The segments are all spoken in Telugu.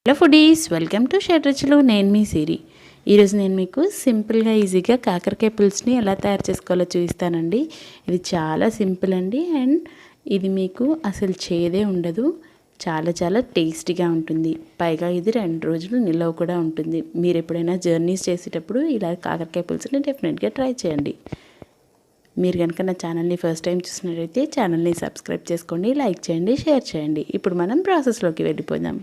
Hello foodies, welcome to Shadruchulu. నేను మీ సిరి. ఈరోజు నేను మీకు సింపుల్గా ఈజీగా కాకరకాయ పులుసుని ఎలా తయారు చేసుకోవాలో చూపిస్తానండి. ఇది చాలా సింపుల్ అండి. అండ్ ఇది మీకు అసలు చేదే ఉండదు. చాలా చాలా టేస్టీగా ఉంటుంది. పైగా ఇది 2 రోజులు నిల్వ కూడా ఉంటుంది. మీరు ఎప్పుడైనా జర్నీస్ చేసేటప్పుడు ఇలా కాకరకాయ పులుసుని డెఫినెట్గా ట్రై చేయండి. మీరు కనుక నా ఛానల్ని ఫస్ట్ టైం చూసినట్లయితే ఛానల్ని సబ్స్క్రైబ్ చేసుకోండి, లైక్ చేయండి, షేర్ చేయండి. ఇప్పుడు మనం ప్రాసెస్లోకి వెళ్ళిపోదాం.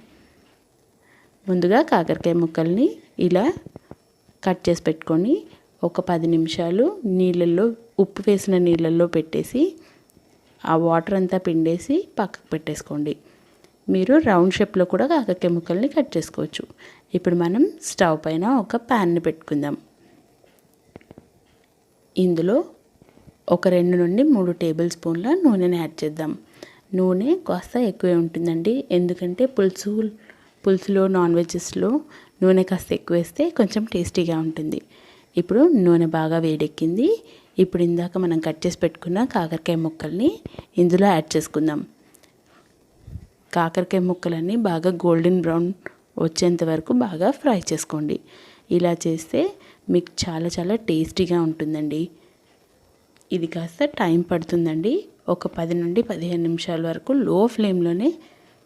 ముందుగా కాకరకాయ ముక్కల్ని ఇలా కట్ చేసి పెట్టుకొని ఒక 10 నిమిషాలు నీళ్ళల్లో, ఉప్పు వేసిన నీళ్ళల్లో పెట్టేసి ఆ వాటర్ అంతా పిండేసి పక్కకు పెట్టేసుకోండి. మీరు రౌండ్ షేప్లో కూడా కాకరకాయ ముక్కల్ని కట్ చేసుకోవచ్చు. ఇప్పుడు మనం స్టవ్ పైన ఒక ప్యాన్ని పెట్టుకుందాం. ఇందులో ఒక 2 నుండి 3 టేబుల్ స్పూన్ల నూనెని యాడ్ చేద్దాం. నూనె కాస్త ఎక్కువే ఉంటుందండి, ఎందుకంటే పులుసులో నాన్ వెజెస్లో నూనె కాస్త ఎక్కువ వేస్తే కొంచెం టేస్టీగా ఉంటుంది. ఇప్పుడు నూనె బాగా వేడెక్కింది. ఇప్పుడు ఇందాక మనం కట్ చేసి పెట్టుకున్న కాకరకాయ ముక్కల్ని ఇందులో యాడ్ చేసుకుందాం. కాకరకాయ ముక్కలన్నీ బాగా గోల్డెన్ బ్రౌన్ వచ్చేంత వరకు బాగా ఫ్రై చేసుకోండి. ఇలా చేస్తే మీకు చాలా చాలా టేస్టీగా ఉంటుందండి. ఇది కాస్త టైం పడుతుందండి. ఒక 10 నుండి 15 నిమిషాల వరకు లో ఫ్లేమ్లోనే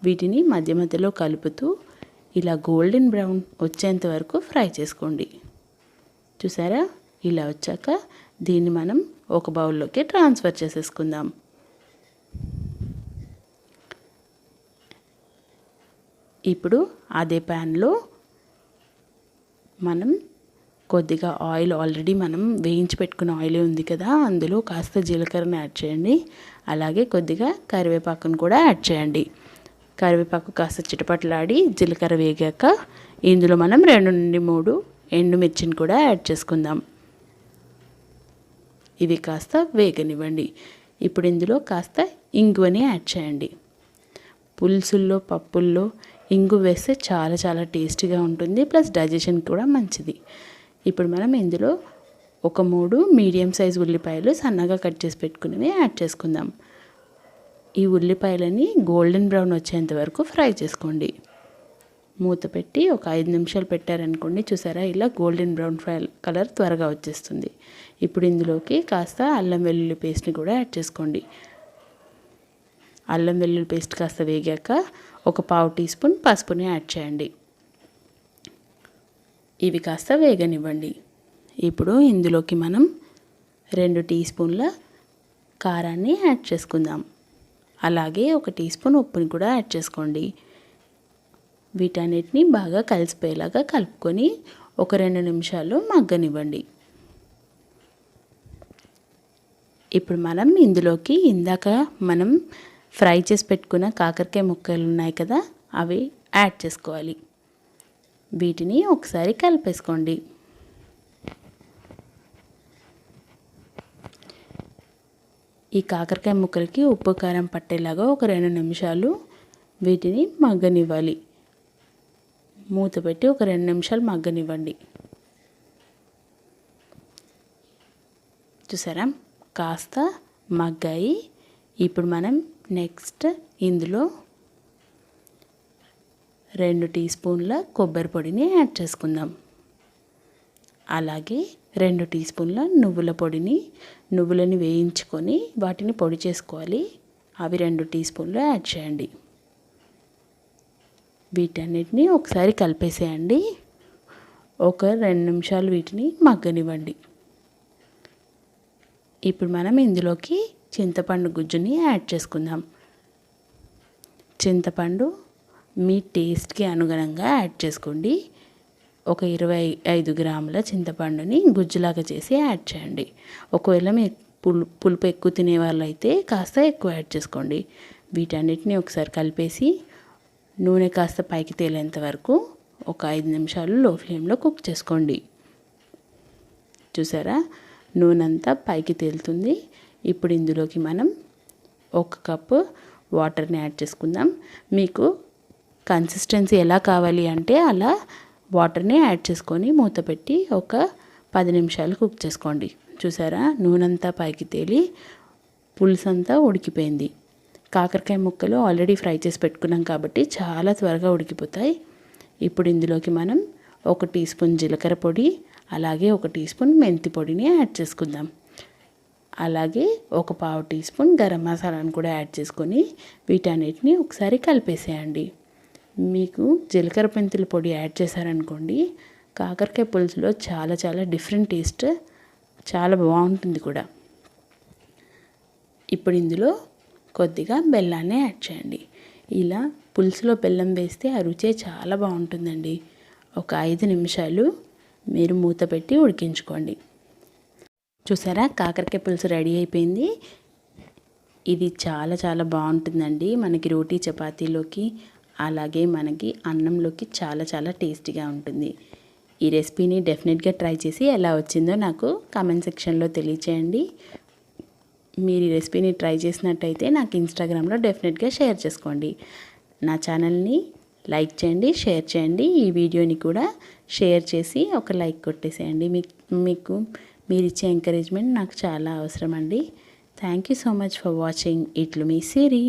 వీటిని మధ్య మధ్యలో కలుపుతూ ఇలా గోల్డెన్ బ్రౌన్ వచ్చేంత వరకు ఫ్రై చేసుకోండి. చూసారా? ఇలా వచ్చాక దీన్ని మనం ఒక బౌల్లోకి ట్రాన్స్ఫర్ చేసేసుకుందాం. ఇప్పుడు అదే ప్యాన్లో మనం కొద్దిగా ఆయిల్, ఆల్రెడీ మనం వేయించి పెట్టుకున్న ఆయిల్ ఉంది కదా, అందులో కాస్త జీలకర్రని యాడ్ చేయండి. అలాగే కొద్దిగా కరివేపాకును కూడా యాడ్ చేయండి. కరివేపాకు కాస్త చిటపట్లాడి జీలకర్ర వేగాక ఇందులో మనం 2 నుండి 3 ఎండుమిర్చిని కూడా యాడ్ చేసుకుందాం. ఇవి కాస్త వేగనివ్వండి. ఇప్పుడు ఇందులో కాస్త ఇంగువని యాడ్ చేయండి. పులుసుల్లో, పప్పుల్లో ఇంగు వేస్తే చాలా చాలా టేస్టీగా ఉంటుంది, ప్లస్ డైజెషన్ కూడా మంచిది. ఇప్పుడు మనం ఇందులో ఒక 3 మీడియం సైజ్ ఉల్లిపాయలు సన్నగా కట్ చేసి పెట్టుకునేవి యాడ్ చేసుకుందాం. ఈ ఉల్లిపాయలని గోల్డెన్ బ్రౌన్ వచ్చేంత వరకు ఫ్రై చేసుకోండి. మూత పెట్టి ఒక 5 నిమిషాలు పెట్టారనుకోండి, చూసారా, ఇలా గోల్డెన్ బ్రౌన్ ఫ్రై కలర్ త్వరగా వచ్చేస్తుంది. ఇప్పుడు ఇందులోకి కాస్త అల్లం వెల్లుల్లి పేస్ట్ని కూడా యాడ్ చేసుకోండి. అల్లం వెల్లుల్లి పేస్ట్ కాస్త వేగాక ఒక 1/2 టీ స్పూన్ పసుపుని యాడ్ చేయండి. ఇవి కాస్త వేగనివ్వండి. ఇప్పుడు ఇందులోకి మనం 2 టీ స్పూన్ల కారాన్ని యాడ్ చేసుకుందాం. అలాగే 1 టీ స్పూన్ ఉప్పుని కూడా యాడ్ చేసుకోండి. వీటన్నిటిని బాగా కలిసిపోయేలాగా కలుపుకొని ఒక 2 నిమిషాలు మగ్గనివ్వండి. ఇప్పుడు మనం ఇందులోకి ఇందాక మనం ఫ్రై చేసి పెట్టుకున్న కాకరకాయ ముక్కలు ఉన్నాయి కదా, అవి యాడ్ చేసుకోవాలి. వీటిని ఒకసారి కలిపేసుకోండి. ఈ కాకరకాయ ముక్కలకి ఉప్పు కారం పట్టేలాగా ఒక 2 నిమిషాలు వీటిని మగ్గనివ్వాలి. మూత పెట్టి ఒక 2 నిమిషాలు మగ్గనివ్వండి. చూసారా, కాస్త మగ్గాయి. ఇప్పుడు మనం నెక్స్ట్ ఇందులో 2 టీ స్పూన్ల కొబ్బరి పొడిని యాడ్ చేసుకుందాం. అలాగే 2 టీ స్పూన్ల నువ్వుల పొడిని, నువ్వులని వేయించుకొని వాటిని పొడి చేసుకోవాలి. అవి 2 టీ స్పూన్లు యాడ్ చేయండి. వీటన్నిటిని ఒకసారి కలిపేసేయండి. ఒక 2 నిమిషాలు వీటిని మగ్గనివ్వండి. ఇప్పుడు మనం ఇందులోకి చింతపండు గుజ్జుని యాడ్ చేసుకుందాం. చింతపండు మీ టేస్ట్కి అనుగుణంగా యాడ్ చేసుకోండి. ఒక 25 గ్రాముల చింతపండుని గుజ్జులాగా చేసి యాడ్ చేయండి. ఒకవేళ మీరు పులుపు ఎక్కువ తినే వాళ్ళైతే కాస్త ఎక్కువ యాడ్ చేసుకోండి. వీటన్నిటిని ఒకసారి కలిపేసి నూనె కాస్త పైకి తేలేంత వరకు ఒక 5 నిమిషాలు లో ఫ్లేమ్లో కుక్ చేసుకోండి. చూసారా, నూనె అంతా పైకి తేలుతుంది. ఇప్పుడు ఇందులోకి మనం 1 కప్పు వాటర్ని యాడ్ చేసుకుందాం. మీకు కన్సిస్టెన్సీ ఎలా కావాలి అంటే అలా వాటర్ని యాడ్ చేసుకొని మూత పెట్టి ఒక 10 నిమిషాలు కుక్ చేసుకోండి. చూసారా, నూనె అంతా పైకి తేలి పులుసు అంతా ఉడికిపోయింది. కాకరకాయ ముక్కలు ఆల్రెడీ ఫ్రై చేసి పెట్టుకున్నాం కాబట్టి చాలా త్వరగా ఉడికిపోతాయి. ఇప్పుడు ఇందులోకి మనం 1 టీ స్పూన్ జీలకర్ర పొడి, అలాగే 1 టీ స్పూన్ మెంతి పొడిని యాడ్ చేసుకుందాం. అలాగే 1/4 టీ స్పూన్ గరం మసాలాను కూడా యాడ్ చేసుకొని వీటన్నిటిని ఒకసారి కలిపేసేయండి. మీకు జీలకర్ర మెంతుల పొడి యాడ్ చేశారనుకోండి, కాకరకాయ పులుసులో చాలా డిఫరెంట్ టేస్ట్, చాలా బాగుంటుంది కూడా. ఇప్పుడు ఇందులో కొద్దిగా బెల్లాన్ని యాడ్ చేయండి. ఇలా పులుసులో బెల్లం వేస్తే ఆ రుచే చాలా బాగుంటుందండి. ఒక 5 నిమిషాలు మీరు మూత పెట్టి ఉడికించుకోండి. చూసారా, కాకరకాయ పులుసు రెడీ అయిపోయింది. ఇది చాలా బాగుంటుందండి. మనకి రోటీ చపాతీలోకి, అలాగే మనకి అన్నంలోకి చాలా టేస్టీగా ఉంటుంది. ఈ రెసిపీని డెఫినెట్గా ట్రై చేసి ఎలా వచ్చిందో నాకు కామెంట్ సెక్షన్లో తెలియచేయండి. మీరు ఈ రెసిపీని ట్రై చేసినట్టయితే నాకు ఇన్స్టాగ్రామ్లో డెఫినెట్గా షేర్ చేసుకోండి. నా ఛానల్ని లైక్ చేయండి, షేర్ చేయండి. ఈ వీడియోని కూడా షేర్ చేసి ఒక లైక్ కొట్టేసేయండి. మీకు మీరు ఇచ్చే ఎంకరేజ్మెంట్ నాకు చాలా అవసరం అండి. Thank you so much for watching. ఇట్లు మీ సిరి.